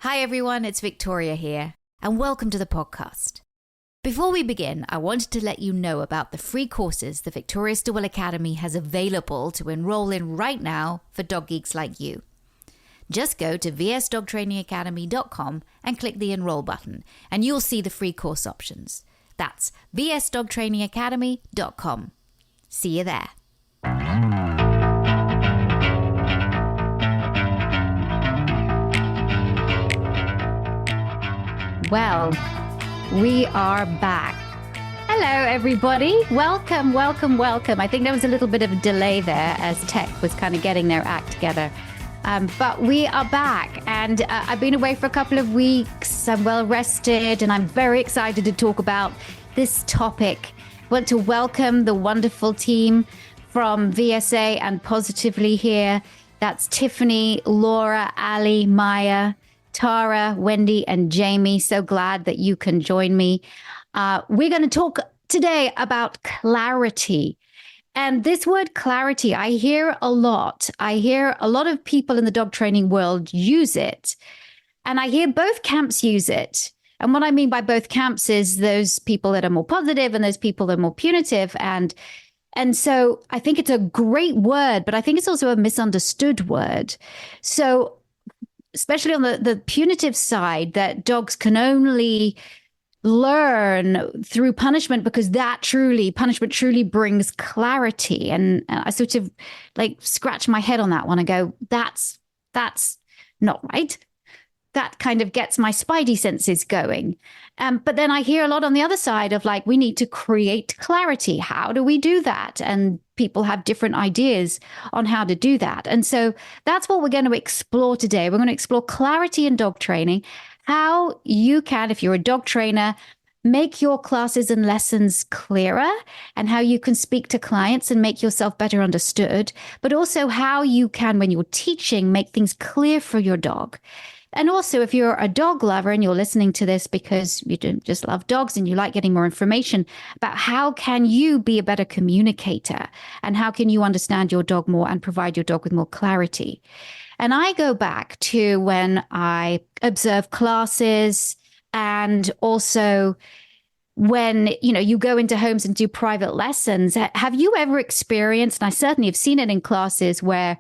Hi everyone, it's Victoria here, and welcome to the podcast. Before we begin, I wanted to let you know about the free courses the Victoria Stilwell Academy has available to enroll in right now for dog geeks like you. Just go to vsdogtrainingacademy.com and click the enroll button, and you'll see the free course options. That's vsdogtrainingacademy.com. See you there. Well, we are back. Hello, everybody. Welcome. I think there was a little bit of a delay there as tech was kind of getting their act together. But we are back, and I've been away for a couple of weeks. I'm well rested, and I'm very excited to talk about this topic. I want to welcome the wonderful team from VSA and Positively here. That's Tiffany, Laura, Ali, Maya, Tara, Wendy, and Jamie. So glad that you can join me. We're going to talk today about clarity. And this word clarity, I hear a lot. I hear a lot of people in the dog training world use it. And I hear both camps use it. And what I mean by both camps is those people that are more positive and those people that are more punitive. And so I think it's a great word, but I think it's also a misunderstood word. So especially on the punitive side, that dogs can only learn through punishment because punishment truly brings clarity. And I sort of like scratch my head on that one and go, that's not right. That kind of gets my spidey senses going. But then I hear a lot on the other side of like, we need to create clarity. How do we do that? And people have different ideas on how to do that. And so that's what we're going to explore today. We're going to explore clarity in dog training, how you can, if you're a dog trainer, make your classes and lessons clearer, and how you can speak to clients and make yourself better understood, but also how you can, when you're teaching, make things clear for your dog. And also, if you're a dog lover and you're listening to this because you don't just love dogs and you like getting more information about how can you be a better communicator and how can you understand your dog more and provide your dog with more clarity. And I go back to when I observe classes, and also when, you go into homes and do private lessons. Have you ever experienced, and I certainly have seen it in classes, where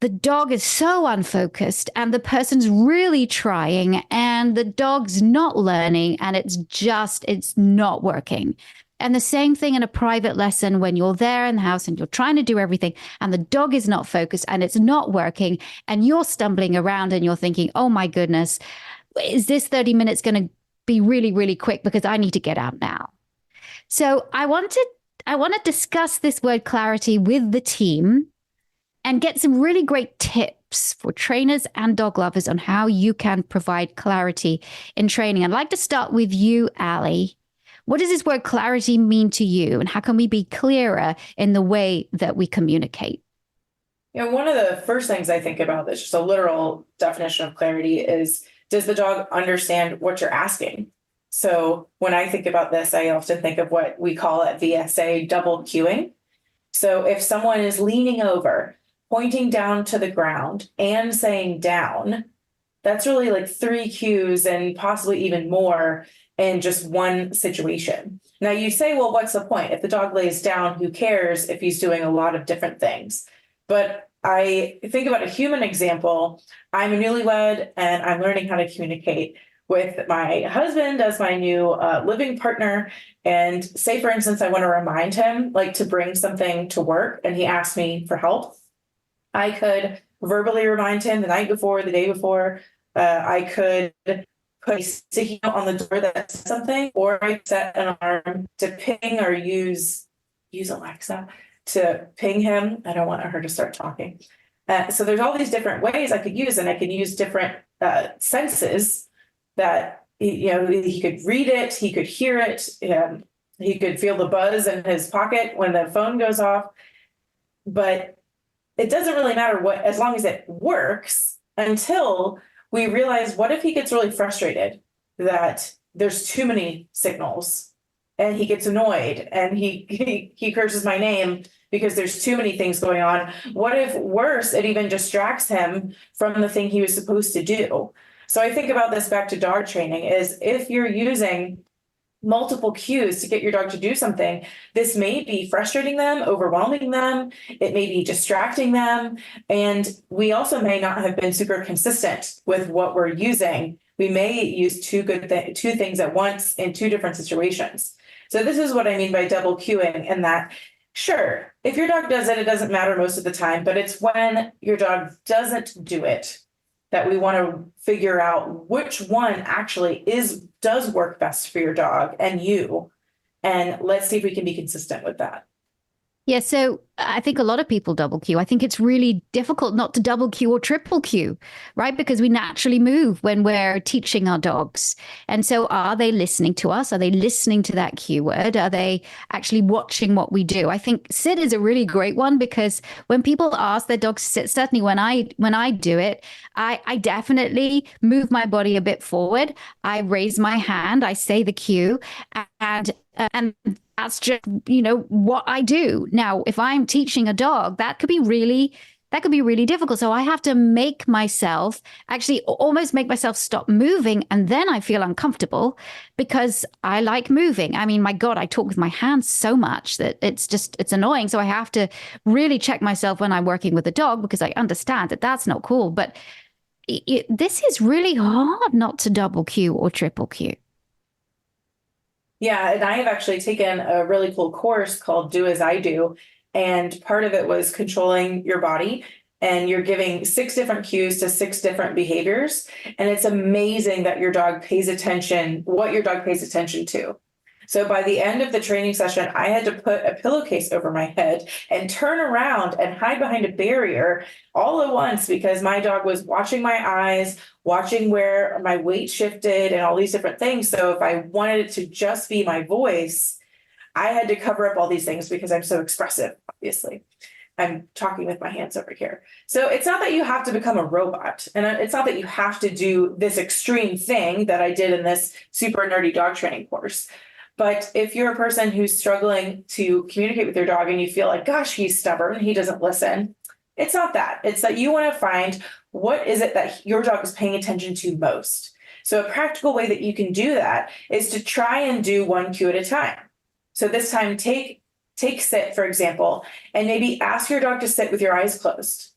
the dog is so unfocused and the person's really trying and the dog's not learning and it's not working. And the same thing in a private lesson when you're there in the house and you're trying to do everything and the dog is not focused and it's not working and you're stumbling around and you're thinking, oh my goodness, is this 30 minutes going to be really, really quick because I need to get out now? So I want to discuss this word clarity with the team and get some really great tips for trainers and dog lovers on how you can provide clarity in training. I'd like to start with you, Ali. What does this word clarity mean to you, and how can we be clearer in the way that we communicate? One of the first things I think about that's just a literal definition of clarity is, does the dog understand what you're asking? So when I think about this, I often think of what we call at VSA double cueing. So if someone is leaning over, pointing down to the ground and saying down, that's really like 3 cues and possibly even more in just one situation. Now you say, well, what's the point? If the dog lays down, who cares if he's doing a lot of different things? But I think about a human example. I'm a newlywed and I'm learning how to communicate with my husband as my new living partner. And say, for instance, I want to remind him like to bring something to work and he asked me for help. I could verbally remind him the night before, the day before. I could put a sticky note on the door that says something, or I set an alarm to ping or use Alexa to ping him. I don't want her to start talking. So there's all these different ways I could use, and I could use different senses that, he could read it, he could hear it, he could feel the buzz in his pocket when the phone goes off. But it doesn't really matter as long as it works, until we realize, what if he gets really frustrated that there's too many signals and he gets annoyed and he curses my name because there's too many things going on? What if, worse, it even distracts him from the thing he was supposed to do? So I think about this back to dog training is if you're using multiple cues to get your dog to do something, this may be frustrating them, overwhelming them, it may be distracting them, and we also may not have been super consistent with what we're using. We may use two things at once in two different situations. So this is what I mean by double cueing, and that sure, if your dog does it, it doesn't matter most of the time, but it's when your dog doesn't do it that we want to figure out which one actually does work best for your dog and you. And let's see if we can be consistent with that. Yeah, so I think a lot of people double cue. I think it's really difficult not to double cue or triple cue, right? Because we naturally move when we're teaching our dogs. And so are they listening to us? Are they listening to that cue word? Are they actually watching what we do? I think sit is a really great one because when people ask their dogs to sit, certainly when I do it, I definitely move my body a bit forward. I raise my hand, I say the cue, and that's just, what I do. Now, if I'm teaching a dog, that could be really difficult. So I have to make myself actually almost make myself stop moving. And then I feel uncomfortable because I like moving. I mean, my God, I talk with my hands so much that it's annoying. So I have to really check myself when I'm working with a dog because I understand that that's not cool. But this is really hard not to double cue or triple cue. Yeah, and I have actually taken a really cool course called Do As I Do. And part of it was controlling your body. And you're giving 6 different cues to 6 different behaviors. And it's amazing that your dog pays attention, what your dog pays attention to. So by the end of the training session, I had to put a pillowcase over my head and turn around and hide behind a barrier all at once because my dog was watching my eyes, watching where my weight shifted and all these different things. So if I wanted it to just be my voice, I had to cover up all these things because I'm so expressive, obviously. I'm talking with my hands over here. So it's not that you have to become a robot. And it's not that you have to do this extreme thing that I did in this super nerdy dog training course. But if you're a person who's struggling to communicate with your dog and you feel like, gosh, he's stubborn, he doesn't listen, it's not that. It's that you want to find what is it that your dog is paying attention to most. So a practical way that you can do that is to try and do one cue at a time. So this time, take sit, for example, and maybe ask your dog to sit with your eyes closed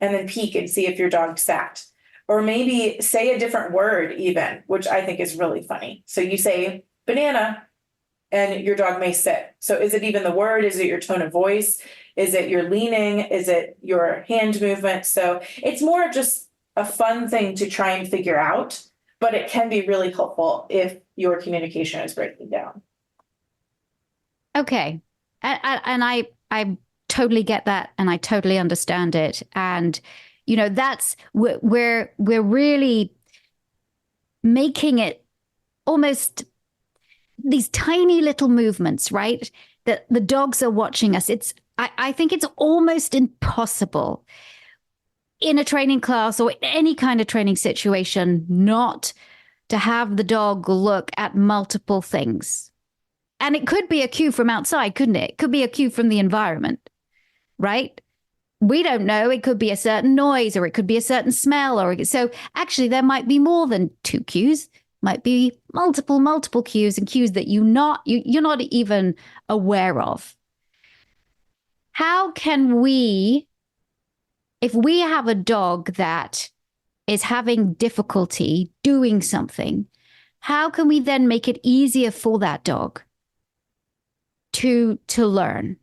and then peek and see if your dog sat. Or maybe say a different word even, which I think is really funny. So you say banana, and your dog may sit. So is it even the word? Is it your tone of voice? Is it your leaning? Is it your hand movement? So it's more of just a fun thing to try and figure out, but it can be really helpful if your communication is breaking down. Okay. And I totally get that. And I totally understand it. And, that's we're really making it almost these tiny little movements, right? That the dogs are watching us. I think it's almost impossible in a training class or any kind of training situation not to have the dog look at multiple things. And it could be a cue from outside, couldn't it? It could be a cue from the environment, right? We don't know. It could be a certain noise or it could be a certain smell. So actually there might be more than 2 cues. Might be multiple cues and cues that you're not even aware of. How can we, if we have a dog that is having difficulty doing something, how can we then make it easier for that dog to learn?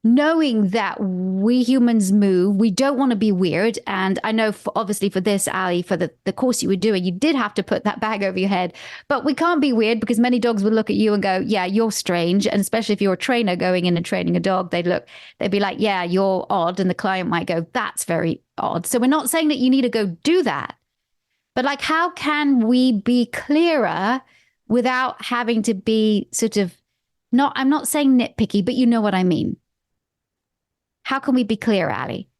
Knowing that we humans move, we don't want to be weird. And I know obviously for this, Ali, for the course you were doing, you did have to put that bag over your head. But we can't be weird because many dogs would look at you and go, yeah, you're strange. And especially if you're a trainer going in and training a dog, they'd be like, yeah, you're odd. And the client might go, that's very odd. So we're not saying that you need to go do that. But like, how can we be clearer without having to be sort of I'm not saying nitpicky, but you know what I mean. How can we be clear, Ali?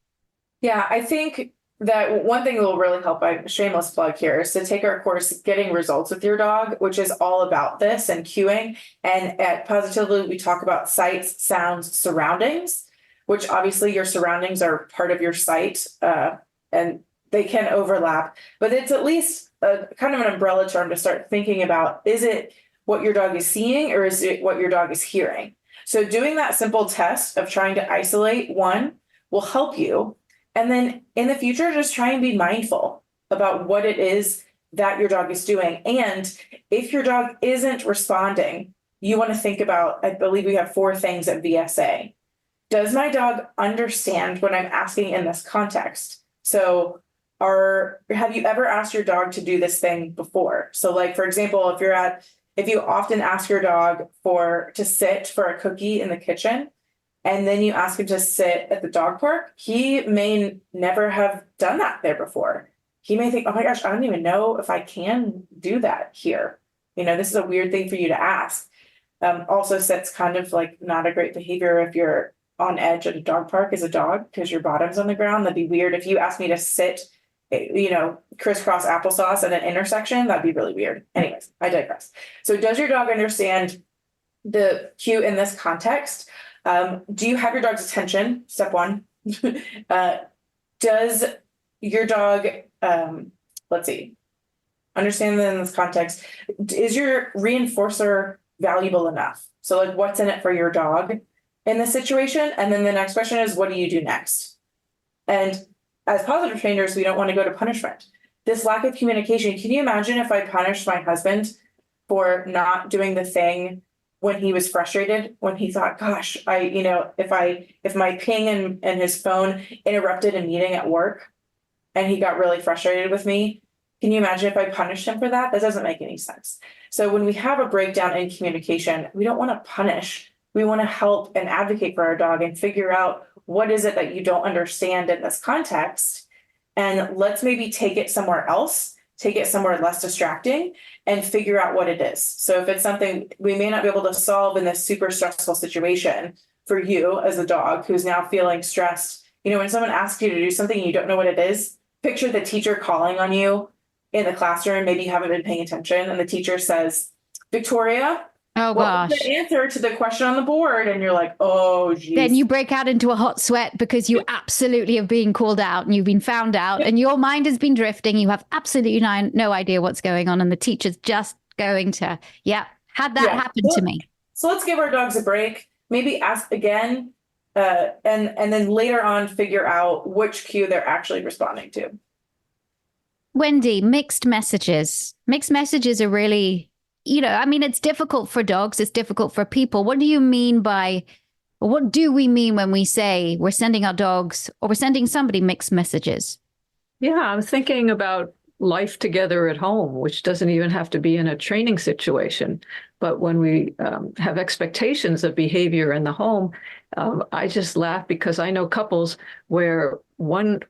Yeah, I think that one thing that will really help, a shameless plug here, is to take our course, Getting Results with Your Dog, which is all about this and cueing. And at Positively, we talk about sights, sounds, surroundings, which obviously your surroundings are part of your sight. And they can overlap, but it's at least a kind of an umbrella term to start thinking about. Is it what your dog is seeing, or is it what your dog is hearing? So doing that simple test of trying to isolate one will help you. And then in the future, just try and be mindful about what it is that your dog is doing. And if your dog isn't responding, you want to think about, I believe we have 4 things at VSA. Does my dog understand what I'm asking in this context? So have you ever asked your dog to do this thing before? So like, for example, if you often ask your dog to sit for a cookie in the kitchen, and then you ask him to sit at the dog park, he may never have done that there before. He may think, oh my gosh, I don't even know if I can do that here. This is a weird thing for you to ask. Also, sit's kind of like not a great behavior if you're on edge at a dog park as a dog because your bottom's on the ground. That'd be weird. If you asked me to sit, crisscross applesauce at an intersection, that'd be really weird. Anyways, I digress. So does your dog understand the cue in this context? Do you have your dog's attention? Step 1. Does your dog, understand that in this context? Is your reinforcer valuable enough? So like, what's in it for your dog in this situation? And then the next question is, what do you do next? And as positive trainers, we don't want to go to punishment. This lack of communication, can you imagine if I punished my husband for not doing the thing when he was frustrated, when he thought, gosh, if my ping and his phone interrupted a meeting at work and he got really frustrated with me, can you imagine if I punished him for that? That doesn't make any sense. So when we have a breakdown in communication, we don't want to punish. We want to help and advocate for our dog and figure out what is it that you don't understand in this context. And let's maybe take it somewhere else, take it somewhere less distracting and figure out what it is. So if it's something we may not be able to solve in this super stressful situation for you as a dog who's now feeling stressed, when someone asks you to do something and you don't know what it is, picture the teacher calling on you in the classroom. Maybe you haven't been paying attention and the teacher says, Victoria, what was the answer to the question on the board? And you're like, oh, geez. Then you break out into a hot sweat because you absolutely have been called out and you've been found out and your mind has been drifting. You have absolutely no idea what's going on. And the teacher's just going to, had that happen to me. So let's give our dogs a break. Maybe ask again and then later on figure out which cue they're actually responding to. Wendy, mixed messages. Mixed messages are really... it's difficult for dogs. It's difficult for people. What do we mean when we say we're sending our dogs or we're sending somebody mixed messages? Yeah, I'm thinking about life together at home, which doesn't even have to be in a training situation. But when we have expectations of behavior in the home, I just laugh because I know couples where one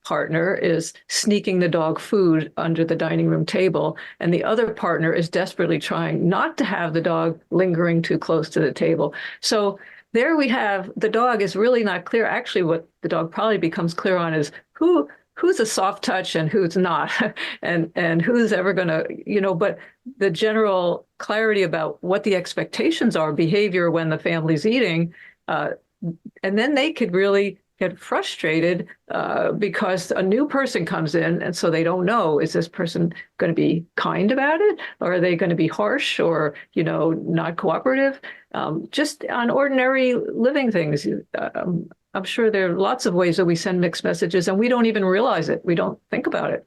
partner is sneaking the dog food under the dining room table, and the other partner is desperately trying not to have the dog lingering too close to the table. So there we have, the dog is really not clear. Actually, what the dog probably becomes clear on is who's a soft touch and who's not, and who's ever going to, but the general clarity about what the expectations are, behavior when the family's eating, and then they could really get frustrated because a new person comes in, and so they don't know, is this person going to be kind about it, or are they going to be harsh or not cooperative? Just on ordinary living things, I'm sure there are lots of ways that we send mixed messages, and we don't even realize it. We don't think about it.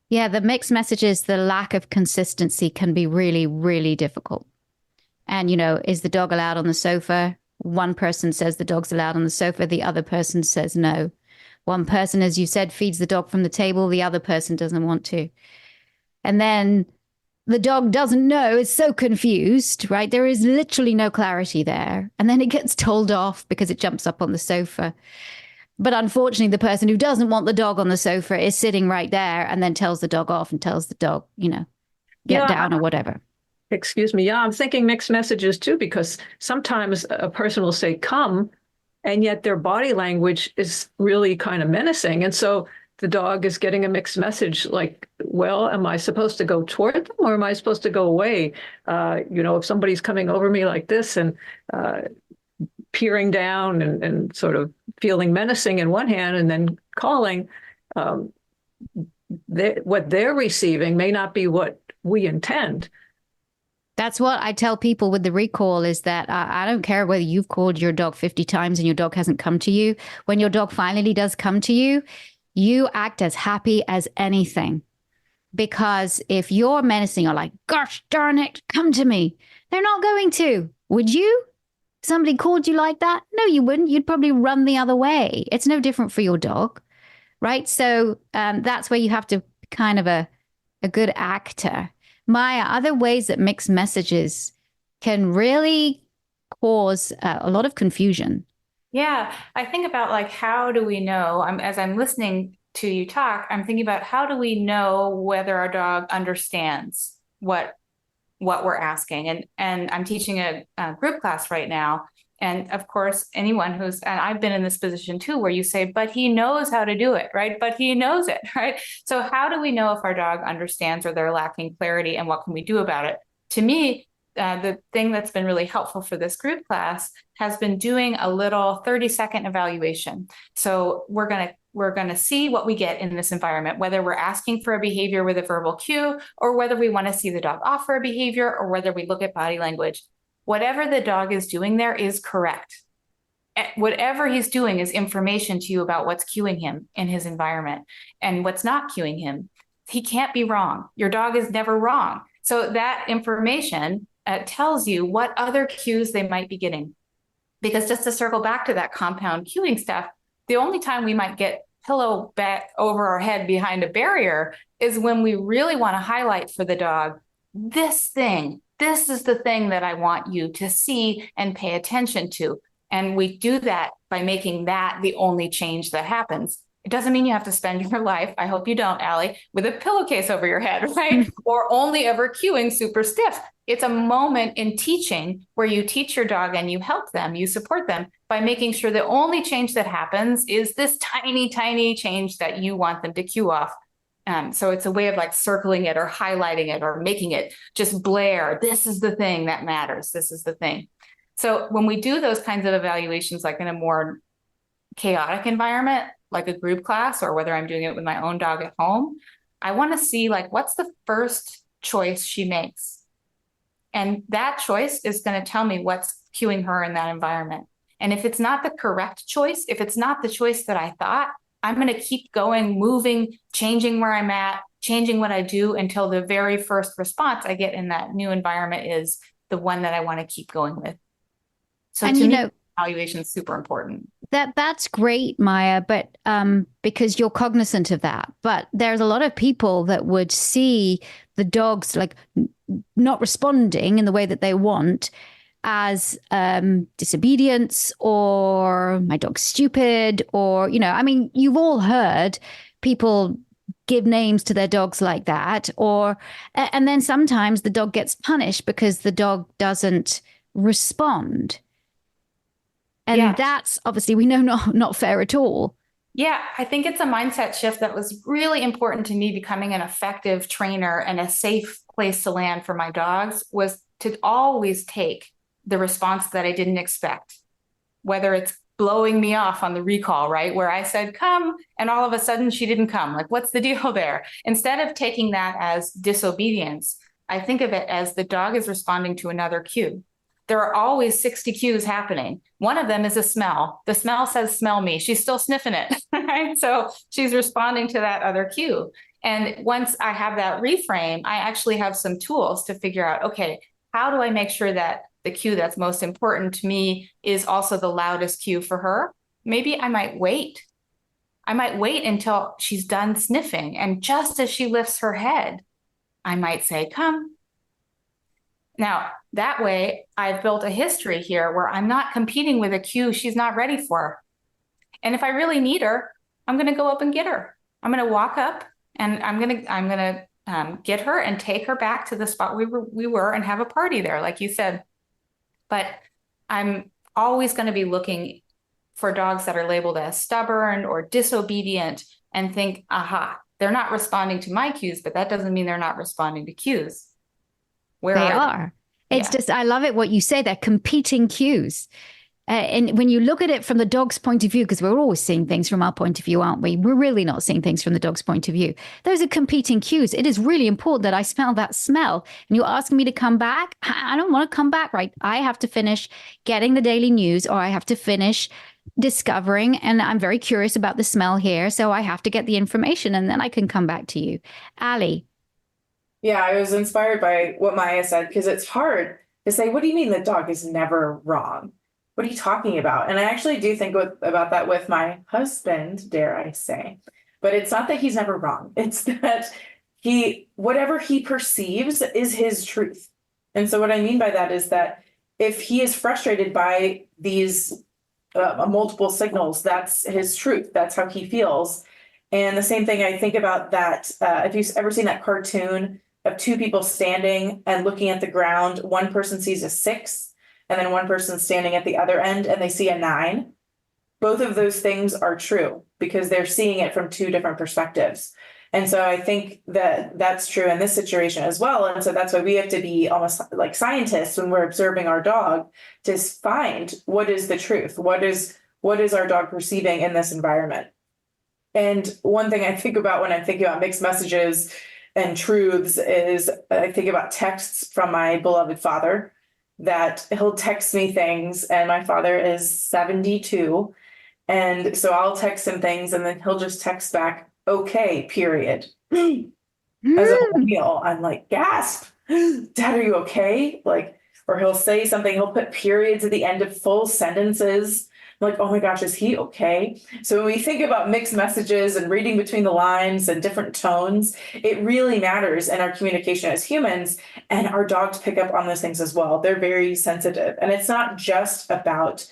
Yeah, the mixed messages, the lack of consistency can be really, really difficult. And is the dog allowed on the sofa? One person says the dog's allowed on the sofa. The other person says no. One person, as you said, feeds the dog from the table. The other person doesn't want to. And then the dog doesn't know, is so confused, right? There is literally no clarity there. And then it gets told off because it jumps up on the sofa. But unfortunately, the person who doesn't want the dog on the sofa is sitting right there and then tells the dog off and tells the dog, get down or whatever. Excuse me. Yeah, I'm thinking mixed messages too, because sometimes a person will say, come, and yet their body language is really kind of menacing. And so the dog is getting a mixed message like, well, am I supposed to go toward them or am I supposed to go away? If somebody's coming over me like this and peering down and sort of feeling menacing in one hand and then calling, what they're receiving may not be what we intend. That's what I tell people with the recall is that I don't care whether you've called your dog 50 times and your dog hasn't come to you. When your dog finally does come to you, you act as happy as anything. Because if you're menacing or like, gosh darn it, come to me, they're not going to. Would you? Somebody called you like that? No, you wouldn't. You'd probably run the other way. It's no different for your dog, right? So that's where you have to be kind of a good actor. Maya, other ways that mixed messages can really cause a lot of confusion. Yeah, I think about like, how do we know? As I'm listening to you talk, I'm thinking about how do we know whether our dog understands what we're asking? And I'm teaching a group class right now. And of course, anyone and I've been in this position too, where you say, but he knows how to do it, right? But he knows it, right? So how do we know if our dog understands or they're lacking clarity, and what can we do about it? To me, the thing that's been really helpful for this group class has been doing a little 30-second evaluation. So we're going to see what we get in this environment, whether we're asking for a behavior with a verbal cue, or whether we want to see the dog offer a behavior, or whether we look at body language. Whatever the dog is doing there is correct. Whatever he's doing is information to you about what's cueing him in his environment and what's not cueing him. He can't be wrong. Your dog is never wrong. So that information tells you what other cues they might be getting. Because just to circle back to that compound cueing stuff, the only time we might get pillow back over our head behind a barrier is when we really want to highlight for the dog, this is the thing that I want you to see and pay attention to. And we do that by making that the only change that happens. It doesn't mean you have to spend your life, I hope you don't, Allie, with a pillowcase over your head, right? Or only ever cueing super stiff. It's a moment in teaching where you teach your dog and you help them, you support them by making sure the only change that happens is this tiny, tiny change that you want them to cue off. So it's a way of like circling it or highlighting it or making it just blare. This is the thing that matters. This is the thing. So when we do those kinds of evaluations, like in a more chaotic environment, like a group class, or whether I'm doing it with my own dog at home, I want to see like, what's the first choice she makes? And that choice is going to tell me what's cueing her in that environment. And if it's not the correct choice, if it's not the choice that I thought, I'm going to keep going, moving, changing where I'm at, changing what I do until the very first response I get in that new environment is the one that I want to keep going with. So to me, evaluation is super important. That's great, Maya, but because you're cognizant of that. But there's a lot of people that would see the dogs like not responding in the way that they want as disobedience, or my dog's stupid, or, I mean, you've all heard people give names to their dogs like that, and then sometimes the dog gets punished because the dog doesn't respond. And that's obviously, we know, not fair at all. Yeah, I think it's a mindset shift that was really important to me becoming an effective trainer, and a safe place to land for my dogs was to always take the response that I didn't expect, whether it's blowing me off on the recall, right? Where I said, come, and all of a sudden she didn't come. Like, what's the deal there? Instead of taking that as disobedience, I think of it as the dog is responding to another cue. There are always 60 cues happening. One of them is a smell. The smell says, smell me. She's still sniffing it, right? So she's responding to that other cue. And once I have that reframe, I actually have some tools to figure out, okay, how do I make sure that the cue that's most important to me is also the loudest cue for her? Maybe I might wait. I might wait until she's done sniffing. And just as she lifts her head, I might say, come. Now, that way, I've built a history here where I'm not competing with a cue she's not ready for. And if I really need her, I'm going to go up and get her. I'm going to walk up and I'm going to get her and take her back to the spot we were and have a party there, like you said. But I'm always going to be looking for dogs that are labeled as stubborn or disobedient and think, aha, they're not responding to my cues, but that doesn't mean they're not responding to cues. Where they are. It's just, I love it what you say, they're competing cues. And when you look at it from the dog's point of view, because we're always seeing things from our point of view, aren't we? We're really not seeing things from the dog's point of view. Those are competing cues. It is really important that I smell that smell. And you're asking me to come back. I don't want to come back, right? I have to finish getting the daily news, or I have to finish discovering, and I'm very curious about the smell here. So I have to get the information, and then I can come back to you. Ali. Yeah, I was inspired by what Maya said, because it's hard to say, what do you mean the dog is never wrong? What are you talking about? And I actually do think about that with my husband, dare I say. But it's not that he's never wrong. It's that whatever he perceives is his truth. And so what I mean by that is that if he is frustrated by these multiple signals, that's his truth. That's how he feels. And the same thing I think about that, if you've ever seen that cartoon of two people standing and looking at the ground, one person sees a 6, and then one person standing at the other end and they see a 9. Both of those things are true because they're seeing it from two different perspectives. And so I think that that's true in this situation as well. And so that's why we have to be almost like scientists when we're observing our dog to find what is the truth. What is our dog perceiving in this environment? And one thing I think about when I'm thinking about mixed messages and truths is I think about texts from my beloved father, that he'll text me things, and my father is 72. And so I'll text him things and then he'll just text back, okay, period. As a meal, I'm like, gasp, Dad, are you okay? Like, or he'll say something, he'll put periods at the end of full sentences. I'm like, oh my gosh, is he okay? So when we think about mixed messages and reading between the lines and different tones, it really matters in our communication as humans, and our dogs pick up on those things as well. They're very sensitive. And it's not just about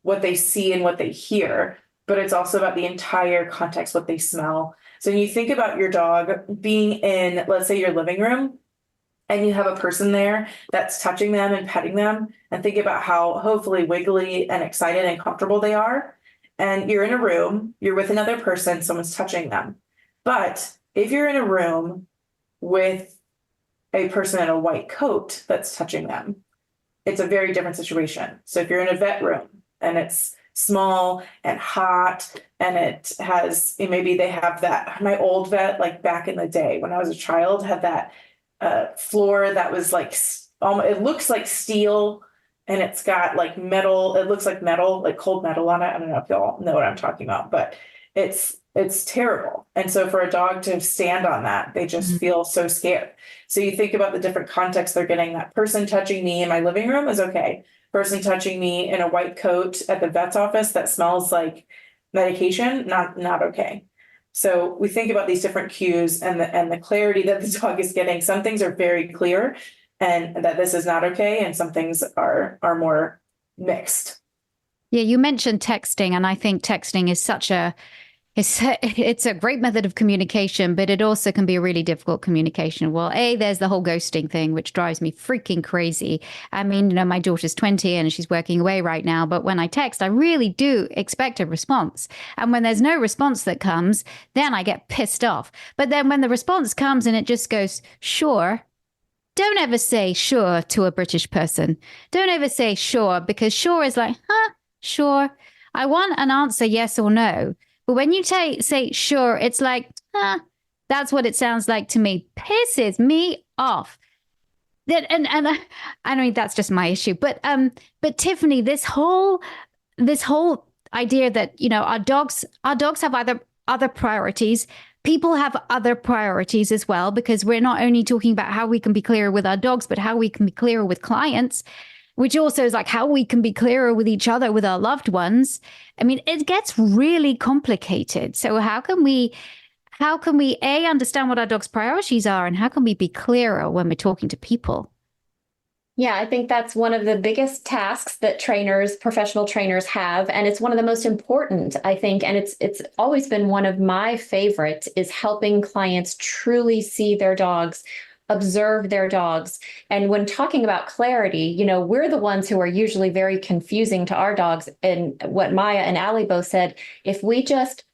what they see and what they hear, but it's also about the entire context, what they smell. So when you think about your dog being in, let's say, your living room, and you have a person there that's touching them and petting them, and think about how hopefully wiggly and excited and comfortable they are. And you're in a room, you're with another person, someone's touching them. But if you're in a room with a person in a white coat that's touching them, it's a very different situation. So if you're in a vet room and it's small and hot, and it has, maybe they have that, my old vet, like back in the day when I was a child, had that floor that was like, it looks like steel, and it's got like metal, it looks like metal, like cold metal on it. I don't know if y'all know what I'm talking about, but it's terrible. And so for a dog to stand on that, they just feel so scared. So you think about the different contexts they're getting. That person touching me in my living room is okay. Person touching me in a white coat at the vet's office that smells like medication, not okay. So we think about these different cues and the clarity that the dog is getting. Some things are very clear and that this is not okay, and some things are more mixed. Yeah, you mentioned texting, and I think texting is it's a great method of communication, but it also can be a really difficult communication. Well, there's the whole ghosting thing, which drives me freaking crazy. I mean, my daughter's 20 and she's working away right now, but when I text, I really do expect a response. And when there's no response that comes, then I get pissed off. But then when the response comes and it just goes, sure. Don't ever say sure to a British person. Don't ever say sure, because sure is like, sure. I want an answer, yes or no. But when you say sure, it's like, that's what it sounds like to me. Pisses me off. And I mean, that's just my issue. But Tiffany, this whole idea that, our dogs have other priorities. People have other priorities as well, because we're not only talking about how we can be clearer with our dogs, but how we can be clearer with clients, which also is like how we can be clearer with each other, with our loved ones. I mean, it gets really complicated. So how can we understand what our dog's priorities are, and how can we be clearer when we're talking to people? Yeah, I think that's one of the biggest tasks that professional trainers have. And it's one of the most important, I think. And it's always been one of my favorites, is helping clients truly see their dogs, observe their dogs. And when talking about clarity, we're the ones who are usually very confusing to our dogs. And what Maya and Ali both said, if we just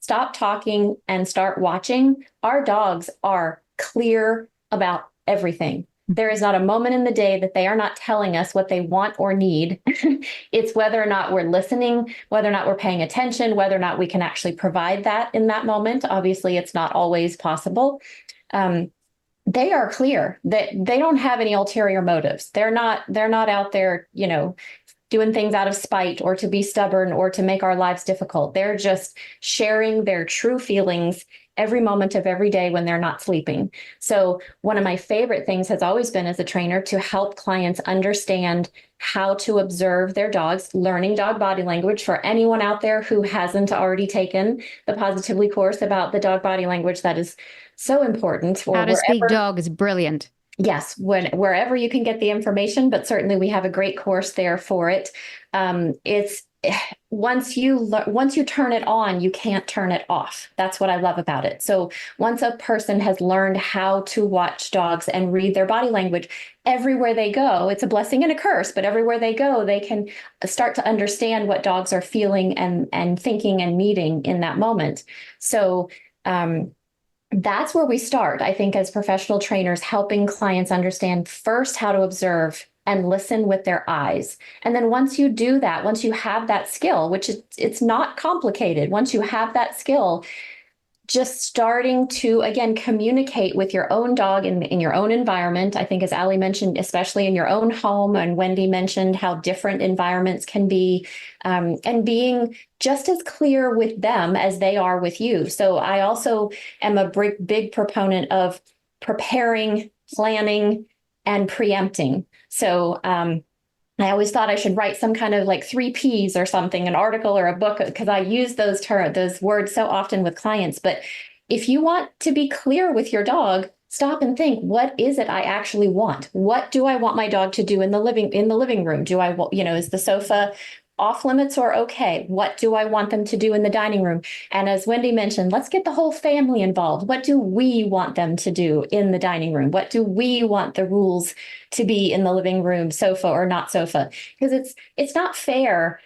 stop talking and start watching, our dogs are clear about everything. There is not a moment in the day that they are not telling us what they want or need. It's whether or not we're listening, whether or not we're paying attention, whether or not we can actually provide that in that moment. Obviously, it's not always possible. They are clear that they don't have any ulterior motives. They're not out there, doing things out of spite or to be stubborn or to make our lives difficult. They're just sharing their true feelings every moment of every day when they're not sleeping. So one of my favorite things has always been as a trainer to help clients understand how to observe their dogs, learning dog body language. For anyone out there who hasn't already taken the Positively course about the dog body language, that is so important. How to Speak Dog is brilliant. Yes, wherever you can get the information, but certainly we have a great course there for it. It's once you turn it on, you can't turn it off. That's what I love about it. So once a person has learned how to watch dogs and read their body language, everywhere they go, it's a blessing and a curse, but everywhere they go, they can start to understand what dogs are feeling and thinking and needing in that moment. So that's where we start, I think, as professional trainers, helping clients understand first how to observe and listen with their eyes. And then once you do that, once you have that skill, which it's not complicated, once you have that skill, just starting to, again, communicate with your own dog in your own environment. I think, as Ali mentioned, especially in your own home, and Wendy mentioned how different environments can be, and being just as clear with them as they are with you. So I also am a big proponent of preparing, planning, and preempting. So I always thought I should write some kind of like 3 Ps or something, an article or a book, because I use those words so often with clients. But if you want to be clear with your dog, stop and think, what is it I actually want? What do I want my dog to do in the living room? Do I, is the sofa off limits or okay? What do I want them to do in the dining room? And as Wendy mentioned, let's get the whole family involved. What do we want them to do in the dining room? What do we want the rules to be in the living room, sofa or not sofa? Because it's not fair,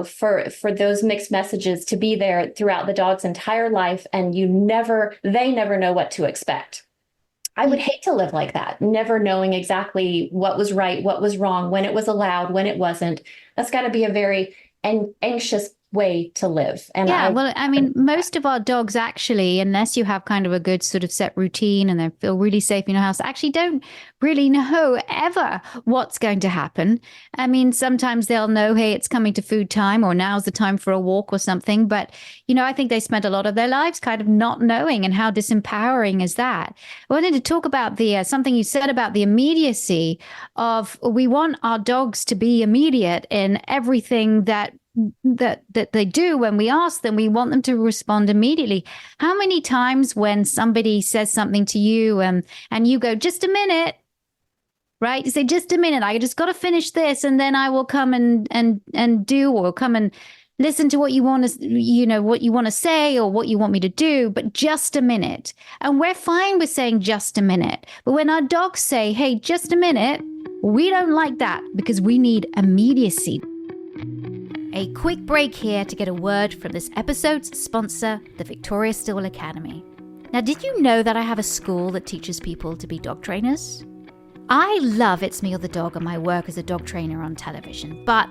for those mixed messages to be there throughout the dog's entire life, and they never know what to expect. I would hate to live like that, never knowing exactly what was right, what was wrong, when it was allowed, when it wasn't. That's got to be a very anxious way to live. And most of our dogs actually, unless you have kind of a good sort of set routine and they feel really safe in your house, actually don't really know ever what's going to happen. I mean, sometimes they'll know, hey, it's coming to food time, or now's the time for a walk or something. But, I think they spent a lot of their lives kind of not knowing, and how disempowering is that? I wanted to talk about the something you said about the immediacy of, we want our dogs to be immediate in everything that they do. When we ask them, we want them to respond immediately. How many times when somebody says something to you and you go, just a minute, right? You say, just a minute, I just got to finish this, and then I will come and do, or come and listen to what you want to, what you want to say or what you want me to do, but just a minute. And we're fine with saying just a minute. But when our dogs say, hey, just a minute, we don't like that, because we need immediacy. A quick break here to get a word from this episode's sponsor, the Victoria Stewart Academy. Now, did you know that I have a school that teaches people to be dog trainers? I love It's Me or the Dog and my work as a dog trainer on television, but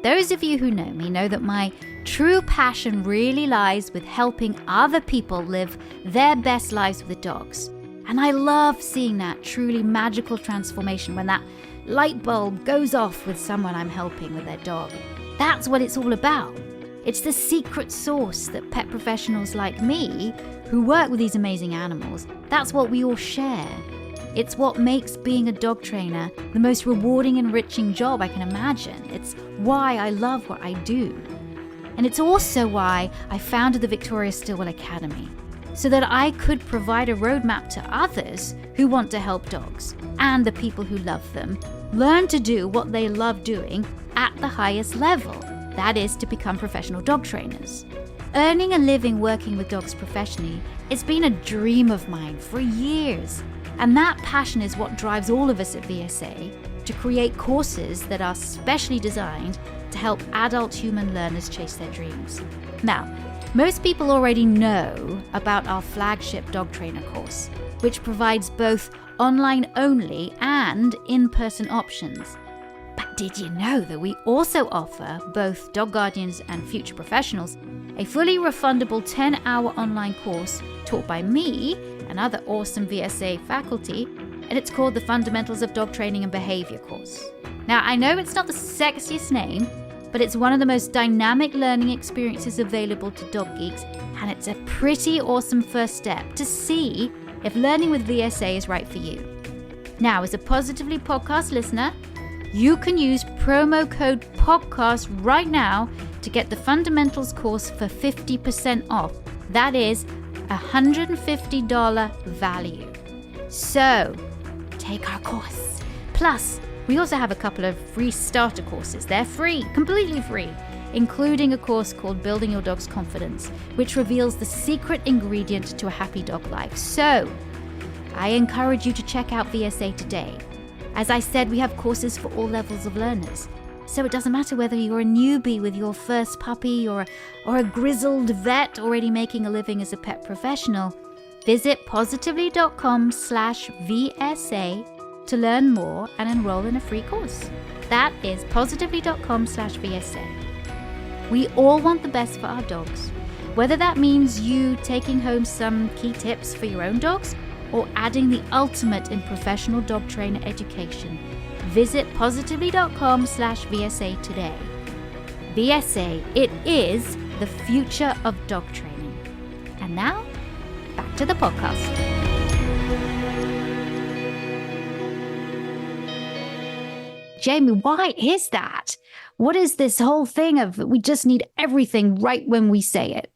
those of you who know me know that my true passion really lies with helping other people live their best lives with dogs. And I love seeing that truly magical transformation when that light bulb goes off with someone I'm helping with their dog. That's what it's all about. It's the secret sauce that pet professionals like me, who work with these amazing animals, that's what we all share. It's what makes being a dog trainer the most rewarding, enriching job I can imagine. It's why I love what I do. And it's also why I founded the Victoria Stewart Academy, so that I could provide a roadmap to others who want to help dogs, and the people who love them learn to do what they love doing at the highest level, that is, to become professional dog trainers. Earning a living working with dogs professionally, it's been a dream of mine for years. And that passion is what drives all of us at VSA to create courses that are specially designed to help adult human learners chase their dreams. Now, Most people already know about our flagship dog trainer course, which provides both online only and in-person options. But did you know that we also offer both dog guardians and future professionals a fully refundable 10-hour online course taught by me and other awesome VSA faculty, and it's called the Fundamentals of Dog Training and Behavior course. Now, I know it's not the sexiest name, but it's one of the most dynamic learning experiences available to dog geeks, and it's a pretty awesome first step to see if learning with VSA is right for you. Now, as a Positively Podcast listener, you can use promo code PODCAST right now to get the Fundamentals course for 50% off. That is $150 value. So, take our course. Plus, we also have a couple of free starter courses. They're free, completely free, including a course called Building Your Dog's Confidence, which reveals the secret ingredient to a happy dog life. So, I encourage you to check out VSA today. As I said, we have courses for all levels of learners. So it doesn't matter whether you're a newbie with your first puppy or a grizzled vet already making a living as a pet professional. Visit positively.com/VSA to learn more and enroll in a free course. That is positively.com/VSA. We all want the best for our dogs, whether that means you taking home some key tips for your own dogs or adding the ultimate in professional dog trainer education. Visit positively.com/VSA today. VSA, it is the future of dog training. And now, back to the podcast. Jamie, why is that? What is this whole thing of we just need everything right when we say it?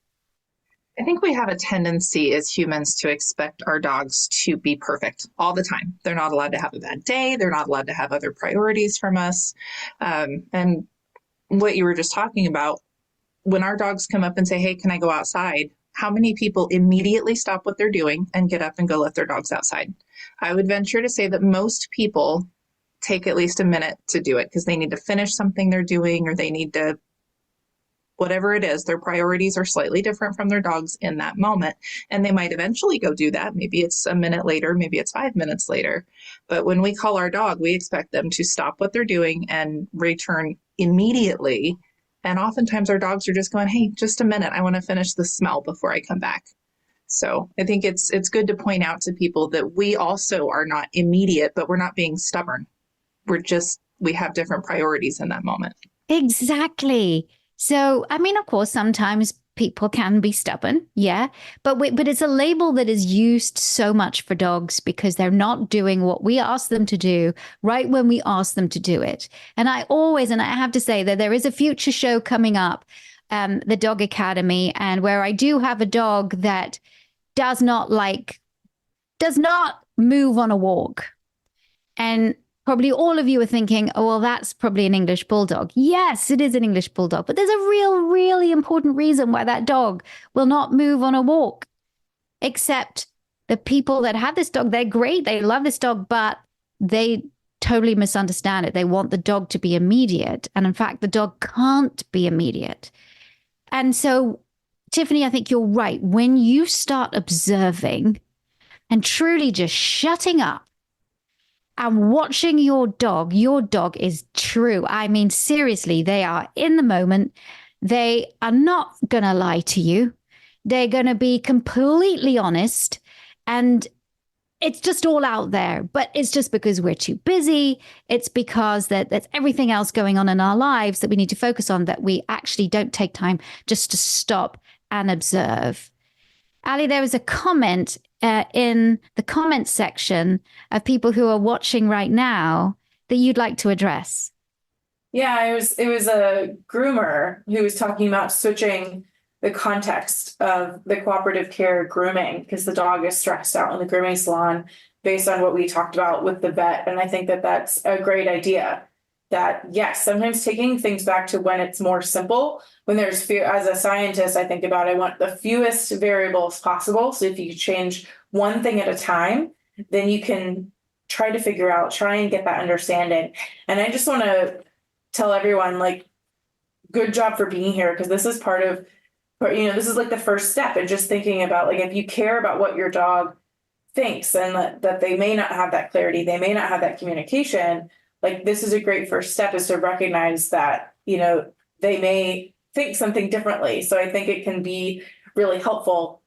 I think we have a tendency as humans to expect our dogs to be perfect all the time. They're not allowed to have a bad day. They're not allowed to have other priorities from us. And what you were just talking about, when our dogs come up and say, hey, can I go outside? How many people immediately stop what they're doing and get up and go let their dogs outside? I would venture to say that most people take at least a minute to do it because they need to finish something they're doing or they need to whatever it is, their priorities are slightly different from their dogs in that moment. And they might eventually go do that. Maybe it's a minute later, maybe it's 5 minutes later. But when we call our dog, we expect them to stop what they're doing and return immediately. And oftentimes our dogs are just going, hey, just a minute. I want to finish the smell before I come back. So I think it's good to point out to people that we also are not immediate, but we're not being stubborn. We have different priorities in that moment. Exactly. So, I mean, of course, sometimes people can be stubborn, yeah, but it's a label that is used so much for dogs because they're not doing what we ask them to do right when we ask them to do it. And I have to say that there is a future show coming up, the Dog Academy, and where I do have a dog that does not move on a walk. And probably all of you are thinking, oh, well, that's probably an English bulldog. Yes, it is an English bulldog, but there's a really important reason why that dog will not move on a walk. Except the people that have this dog, they're great. They love this dog, but they totally misunderstand it. They want the dog to be immediate. And in fact, the dog can't be immediate. And so, Tiffany, I think you're right. When you start observing and truly just shutting up, and watching your dog is true. I mean, seriously, they are in the moment. They are not going to lie to you. They're going to be completely honest. And it's just all out there. But it's just because we're too busy. It's because there's everything else going on in our lives that we need to focus on that we actually don't take time just to stop and observe. Ali, there was a comment in the comment section of people who are watching right now that you'd like to address. Yeah, it was a groomer who was talking about switching the context of the cooperative care grooming because the dog is stressed out in the grooming salon based on what we talked about with the vet. And I think that that's a great idea. That yes, sometimes taking things back to when it's more simple, when there's few, as a scientist, I think about, I want the fewest variables possible. So if you change one thing at a time, then you can try and get that understanding. And I just want to tell everyone, like, good job for being here, because this is part of this is like the first step, and just thinking about, like, if you care about what your dog thinks, and that they may not have that clarity, they may not have that communication, like, this is a great first step, is to recognize that, they may think something differently. So I think it can be really helpful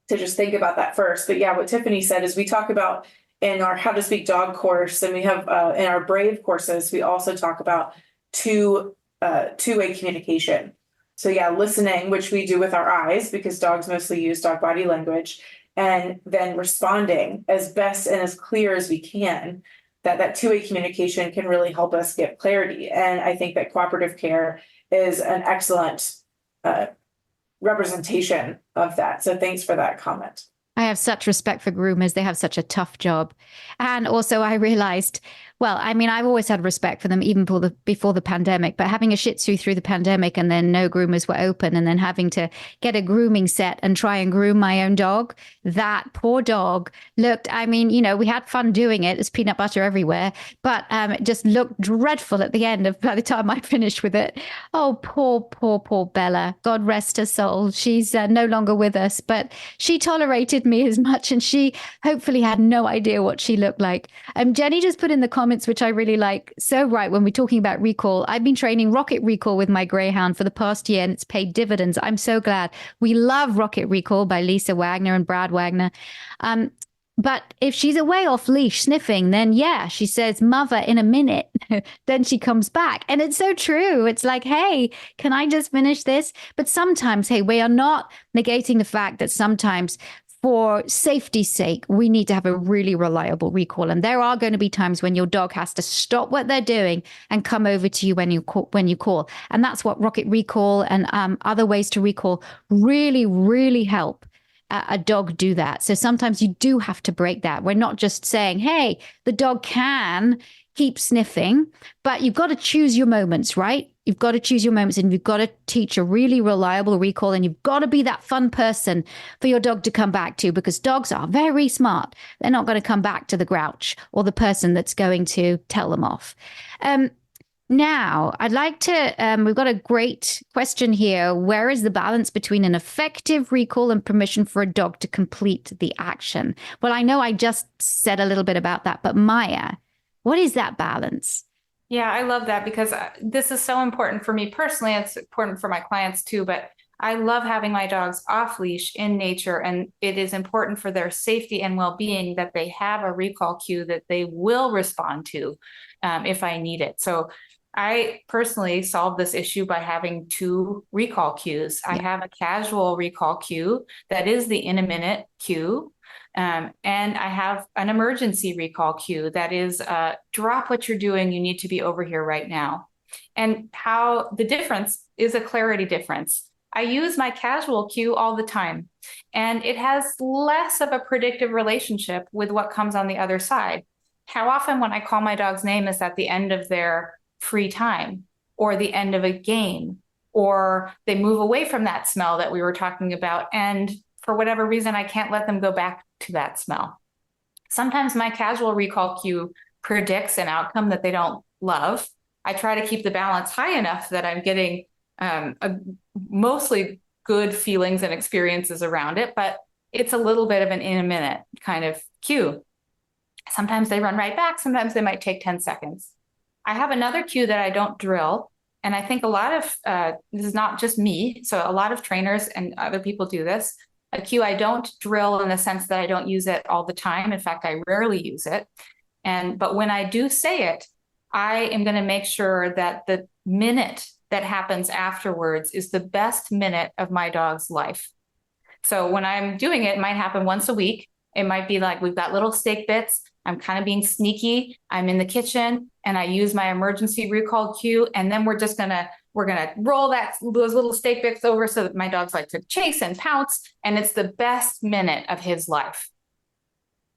to just think about that first. But yeah, what Tiffany said is, we talk about in our How to Speak Dog course, and we have in our Brave courses, we also talk about two-way communication. So yeah, listening, which we do with our eyes, because dogs mostly use dog body language, and then responding as best and as clear as we can. That two-way communication can really help us get clarity. And I think that cooperative care is an excellent representation of that. So thanks for that comment. I have such respect for groomers. They have such a tough job. And also I realized, well, I mean, I've always had respect for them even before the pandemic, but having a Shih Tzu through the pandemic, and then no groomers were open, and then having to get a grooming set and try and groom my own dog, that poor dog looked, I mean, we had fun doing it. There's peanut butter everywhere, but it just looked dreadful at the end by the time I finished with it. Oh, poor Bella. God rest her soul. She's no longer with us, but she tolerated me as much, and she hopefully had no idea what she looked like. Jenny just put in the comments, which I really like. So right, when we're talking about recall, I've been training Rocket Recall with my Greyhound for the past year, and it's paid dividends. I'm so glad. We love Rocket Recall by Lisa Wagner and Brad Wagner. But if she's away off leash sniffing, then yeah, she says, "Mother, in a minute." Then she comes back. And it's so true. It's like, hey, can I just finish this? But sometimes, hey, we are not negating the fact that sometimes, for safety's sake, we need to have a really reliable recall. And there are going to be times when your dog has to stop what they're doing and come over to you when you call. And that's what Rocket Recall and other ways to recall really, really help a dog do that. So sometimes you do have to break that. We're not just saying, hey, the dog can keep sniffing, but you've got to choose your moments, right? You've got to choose your moments, and you've got to teach a really reliable recall, and you've got to be that fun person for your dog to come back to, because dogs are very smart. They're not going to come back to the grouch or the person that's going to tell them off. Now, I'd like to, we've got a great question here. Where is the balance between an effective recall and permission for a dog to complete the action? Well, I know I just said a little bit about that, but Maya, what is that balance? Yeah, I love that, because this is so important for me personally. It's important for my clients too, but I love having my dogs off leash in nature, and it is important for their safety and well-being that they have a recall cue that they will respond to if I need it. So I personally solved this issue by having 2 recall cues. I have a casual recall cue that is the in a minute cue. And I have an emergency recall cue that is drop what you're doing. You need to be over here right now. And how the difference is a clarity difference. I use my casual cue all the time, and it has less of a predictive relationship with what comes on the other side. How often when I call my dog's name is at the end of their free time or the end of a game, or they move away from that smell that we were talking about, and for whatever reason, I can't let them go back to that smell. Sometimes my casual recall cue predicts an outcome that they don't love. I try to keep the balance high enough that I'm getting mostly good feelings and experiences around it, but it's a little bit of an in a minute kind of cue. Sometimes they run right back. Sometimes they might take 10 seconds. I have another cue that I don't drill. And I think a lot of, this is not just me, so a lot of trainers and other people do this. A cue I don't drill in the sense that I don't use it all the time. In fact, I rarely use it. But when I do say it, I am going to make sure that the minute that happens afterwards is the best minute of my dog's life. So when I'm doing it, it might happen once a week. It might be like, we've got little steak bits. I'm kind of being sneaky. I'm in the kitchen and I use my emergency recall cue. And then we're going to roll those little steak bits over so that my dogs like to chase and pounce. And it's the best minute of his life.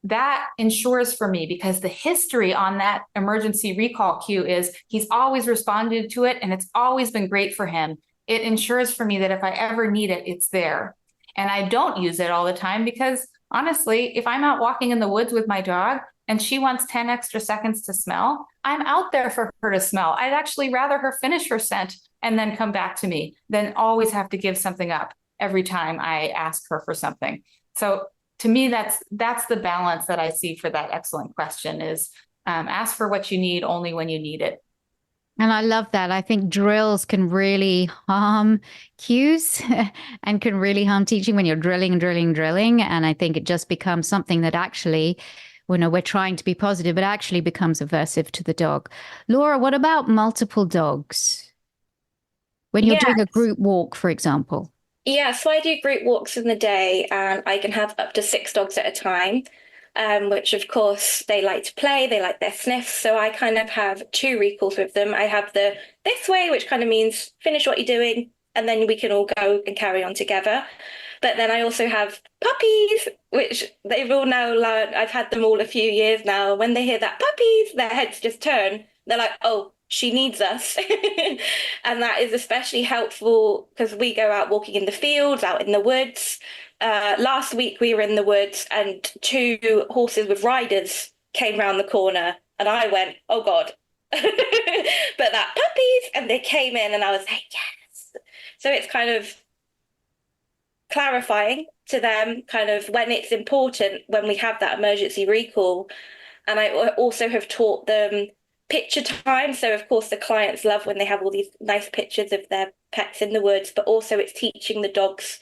That ensures for me, because the history on that emergency recall cue is he's always responded to it and it's always been great for him. It ensures for me that if I ever need it, it's there. And I don't use it all the time because honestly, if I'm out walking in the woods with my dog and she wants 10 extra seconds to smell, I'm out there for her to smell. I'd actually rather her finish her scent and then come back to me than always have to give something up. every time I ask her for something. So to me, that's the balance that I see for that excellent question is ask for what you need only when you need it. And I love that. I think drills can really harm cues and can really harm teaching when you're drilling. And I think it just becomes something that actually, we're trying to be positive, but actually becomes aversive to the dog. Laura, what about multiple dogs? When you're doing a group walk, for example. Yeah, so I do group walks in the day and I can have up to 6 dogs at a time. Which of course they like to play, they like their sniffs. So I kind of have 2 recalls with them. I have the this way, which kind of means finish what you're doing, and then we can all go and carry on together. But then I also have puppies, which they've all now learned. I've had them all a few years now. When they hear that puppies, their heads just turn. They're like, oh, she needs us. And that is especially helpful because we go out walking in the fields, out in the woods. Last week we were in the woods and 2 horses with riders came round the corner and I went, oh God. But that puppies, and they came in and I was like, yes. So it's kind of clarifying to them kind of when it's important when we have that emergency recall. And I also have taught them picture time. So of course the clients love when they have all these nice pictures of their pets in the woods, but also it's teaching the dogs,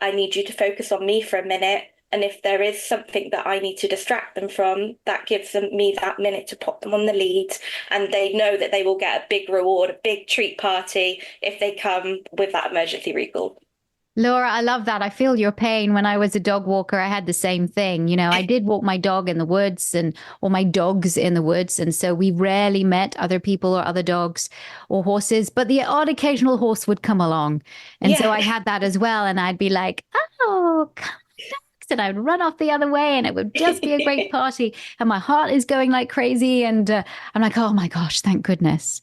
I need you to focus on me for a minute. And if there is something that I need to distract them from, that gives me that minute to pop them on the lead. And they know that they will get a big reward, a big treat party if they come with that emergency recall. Laura, I love that. I feel your pain. When I was a dog walker, I had the same thing. I did walk my dog in the woods or my dogs in the woods. And so we rarely met other people or other dogs or horses, but the odd occasional horse would come along. And so I had that as well. And I'd be like, oh, come on. And I would run off the other way and it would just be a great party. And my heart is going like crazy. And I'm like, oh my gosh, thank goodness.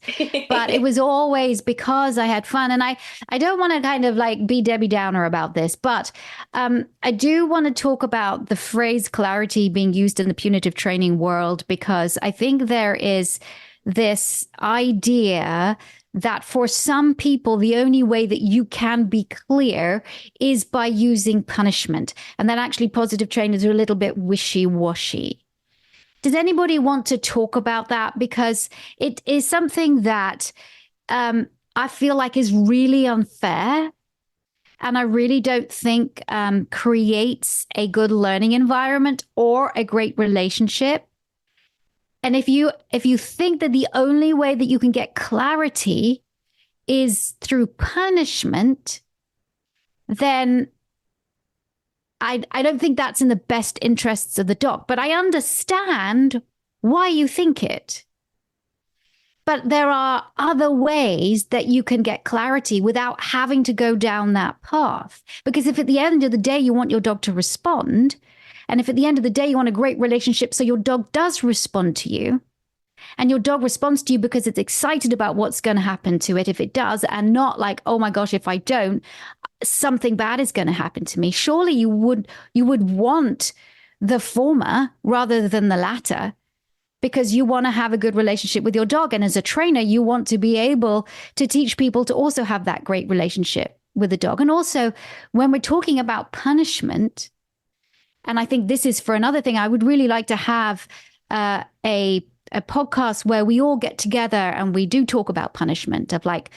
But it was always because I had fun. And I don't want to kind of like be Debbie Downer about this, but I do want to talk about the phrase clarity being used in the punitive training world, because I think there is this idea that for some people, the only way that you can be clear is by using punishment. And that actually positive trainers are a little bit wishy-washy. Does anybody want to talk about that? Because it is something that I feel like is really unfair. And I really don't think creates a good learning environment or a great relationship. And if you think that the only way that you can get clarity is through punishment, then I don't think that's in the best interests of the dog. But I understand why you think it. But there are other ways that you can get clarity without having to go down that path. Because if at the end of the day you want your dog to respond, and if at the end of the day you want a great relationship so your dog does respond to you, and your dog responds to you because it's excited about what's going to happen to it if it does, and not like, oh my gosh, if I don't, something bad is going to happen to me. Surely you would want the former rather than the latter, because you want to have a good relationship with your dog. And as a trainer, you want to be able to teach people to also have that great relationship with the dog. And also, when we're talking about punishment, and I think this is for another thing, I would really like to have a podcast where we all get together and we do talk about punishment, of like,